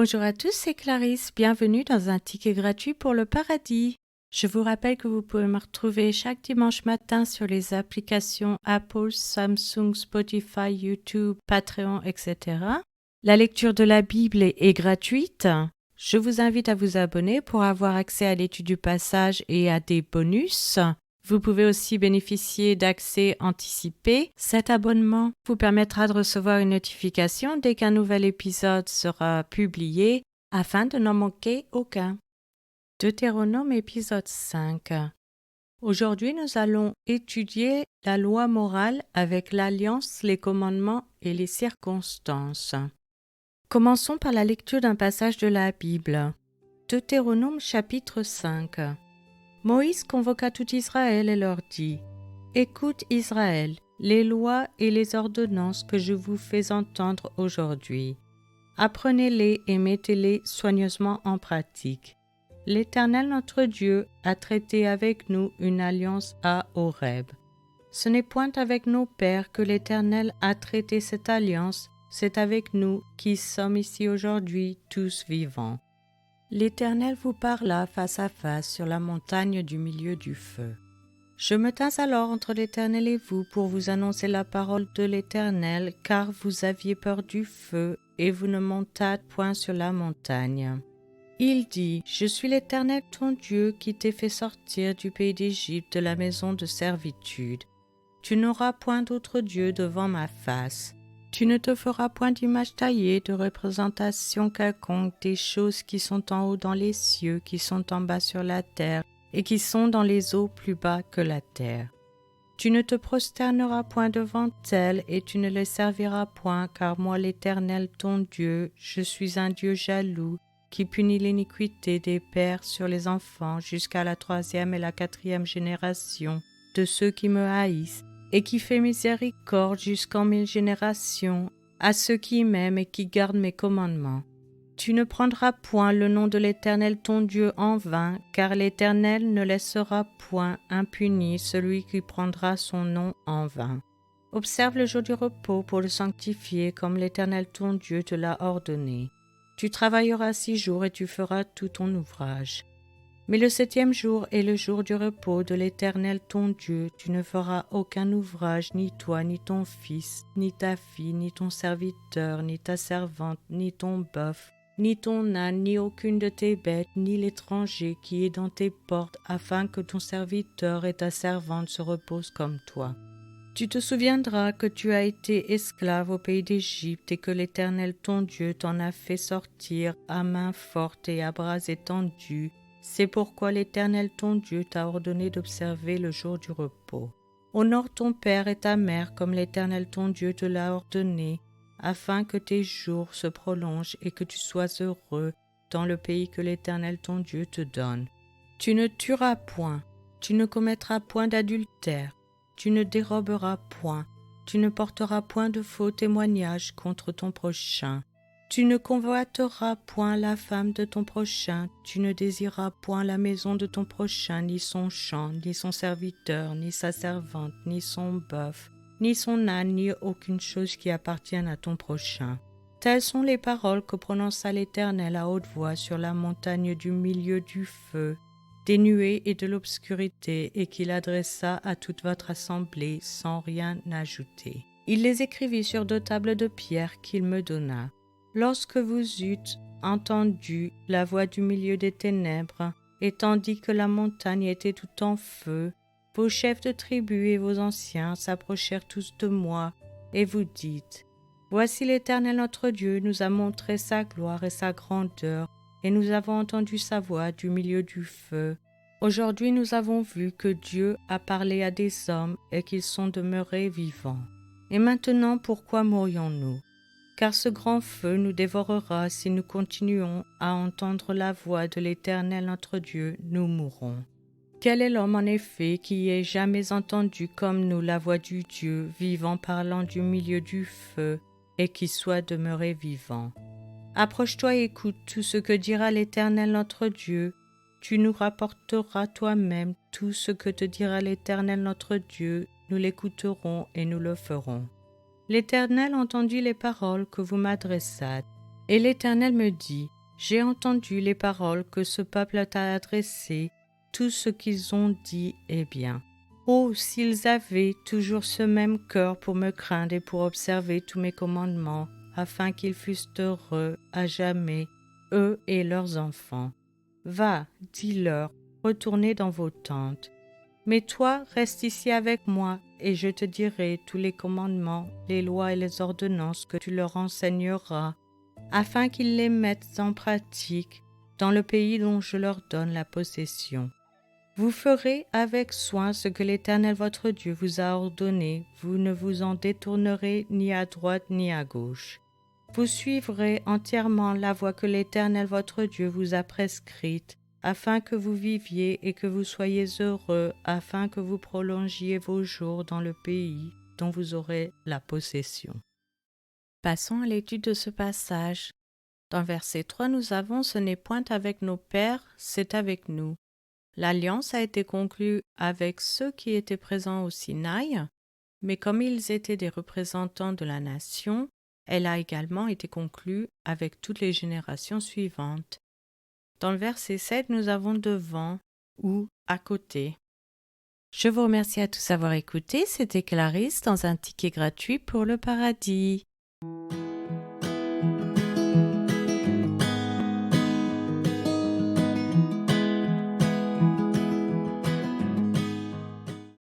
Bonjour à tous, c'est Clarisse. Bienvenue dans un ticket gratuit pour le paradis. Je vous rappelle que vous pouvez me retrouver chaque dimanche matin sur les applications Apple, Samsung, Spotify, YouTube, Patreon, etc. La lecture de la Bible est gratuite. Je vous invite à vous abonner pour avoir accès à l'étude du passage et à des bonus. Vous pouvez aussi bénéficier d'accès anticipé. Cet abonnement vous permettra de recevoir une notification dès qu'un nouvel épisode sera publié afin de n'en manquer aucun. Deutéronome épisode 5. Aujourd'hui, nous allons étudier la loi morale avec l'alliance, les commandements et les circonstances. Commençons par la lecture d'un passage de la Bible. Deutéronome chapitre 5. Moïse convoqua tout Israël et leur dit : « Écoute Israël, les lois et les ordonnances que je vous fais entendre aujourd'hui. Apprenez-les et mettez-les soigneusement en pratique. L'Éternel notre Dieu a traité avec nous une alliance à Horeb. Ce n'est point avec nos pères que l'Éternel a traité cette alliance, c'est avec nous qui sommes ici aujourd'hui tous vivants. L'Éternel vous parla face à face sur la montagne du milieu du feu. Je me tins alors entre l'Éternel et vous pour vous annoncer la parole de l'Éternel, car vous aviez peur du feu, et vous ne montâtes point sur la montagne. Il dit : « Je suis l'Éternel ton Dieu qui t'ai fait sortir du pays d'Égypte de la maison de servitude. Tu n'auras point d'autre Dieu devant ma face. Tu ne te feras point d'image taillée, de représentation quelconque des choses qui sont en haut dans les cieux, qui sont en bas sur la terre, et qui sont dans les eaux plus bas que la terre. Tu ne te prosterneras point devant elles, et tu ne les serviras point, car moi l'Éternel ton Dieu, je suis un Dieu jaloux, qui punit l'iniquité des pères sur les enfants jusqu'à la 3e et la 4e génération de ceux qui me haïssent, et qui fait miséricorde jusqu'en 1000 générations à ceux qui m'aiment et qui gardent mes commandements. Tu ne prendras point le nom de l'Éternel ton Dieu en vain, car l'Éternel ne laissera point impuni celui qui prendra son nom en vain. Observe le jour du repos pour le sanctifier, comme l'Éternel ton Dieu te l'a ordonné. Tu travailleras 6 jours et tu feras tout ton ouvrage. Mais le 7e jour est le jour du repos de l'Éternel ton Dieu. Tu ne feras aucun ouvrage, ni toi, ni ton fils, ni ta fille, ni ton serviteur, ni ta servante, ni ton bœuf, ni ton âne, ni aucune de tes bêtes, ni l'étranger qui est dans tes portes, afin que ton serviteur et ta servante se reposent comme toi. Tu te souviendras que tu as été esclave au pays d'Égypte et que l'Éternel ton Dieu t'en a fait sortir à main forte et à bras étendus. C'est pourquoi l'Éternel ton Dieu t'a ordonné d'observer le jour du repos. Honore ton père et ta mère comme l'Éternel ton Dieu te l'a ordonné, afin que tes jours se prolongent et que tu sois heureux dans le pays que l'Éternel ton Dieu te donne. Tu ne tueras point, tu ne commettras point d'adultère, tu ne déroberas point, tu ne porteras point de faux témoignages contre ton prochain. Tu ne convoiteras point la femme de ton prochain, tu ne désireras point la maison de ton prochain, ni son champ, ni son serviteur, ni sa servante, ni son bœuf, ni son âne, ni aucune chose qui appartienne à ton prochain. Telles sont les paroles que prononça l'Éternel à haute voix sur la montagne du milieu du feu, des nuées et de l'obscurité, et qu'il adressa à toute votre assemblée sans rien ajouter. Il les écrivit sur 2 tables de pierre qu'il me donna. Lorsque vous eûtes entendu la voix du milieu des ténèbres, et tandis que la montagne était tout en feu, vos chefs de tribus et vos anciens s'approchèrent tous de moi, et vous dites : Voici l'Éternel notre Dieu nous a montré sa gloire et sa grandeur, et nous avons entendu sa voix du milieu du feu. Aujourd'hui nous avons vu que Dieu a parlé à des hommes et qu'ils sont demeurés vivants. Et maintenant pourquoi mourions-nous ? Car ce grand feu nous dévorera si nous continuons à entendre la voix de l'Éternel notre Dieu, nous mourrons. Quel est l'homme en effet qui ait jamais entendu comme nous la voix du Dieu vivant parlant du milieu du feu et qui soit demeuré vivant ? Approche-toi et écoute tout ce que dira l'Éternel notre Dieu. Tu nous rapporteras toi-même tout ce que te dira l'Éternel notre Dieu, nous l'écouterons et nous le ferons. L'Éternel entendit les paroles que vous m'adressâtes, et l'Éternel me dit : J'ai entendu les paroles que ce peuple t'a adressées, tout ce qu'ils ont dit est bien. Oh, s'ils avaient toujours ce même cœur pour me craindre et pour observer tous mes commandements, afin qu'ils fussent heureux à jamais, eux et leurs enfants. Va, dis-leur, retournez dans vos tentes. Mais toi, reste ici avec moi, et je te dirai tous les commandements, les lois et les ordonnances que tu leur enseigneras, afin qu'ils les mettent en pratique dans le pays dont je leur donne la possession. Vous ferez avec soin ce que l'Éternel votre Dieu vous a ordonné, vous ne vous en détournerez ni à droite ni à gauche. Vous suivrez entièrement la voie que l'Éternel votre Dieu vous a prescrite, afin que vous viviez et que vous soyez heureux, afin que vous prolongiez vos jours dans le pays dont vous aurez la possession. Passons à l'étude de ce passage. Dans verset 3, nous avons « Ce n'est point avec nos pères, c'est avec nous ». L'alliance a été conclue avec ceux qui étaient présents au Sinaï, mais comme ils étaient des représentants de la nation, elle a également été conclue avec toutes les générations suivantes. Dans le verset 7, nous avons « devant » ou « à côté ». Je vous remercie à tous d'avoir écouté. C'était Clarisse dans un ticket gratuit pour le paradis.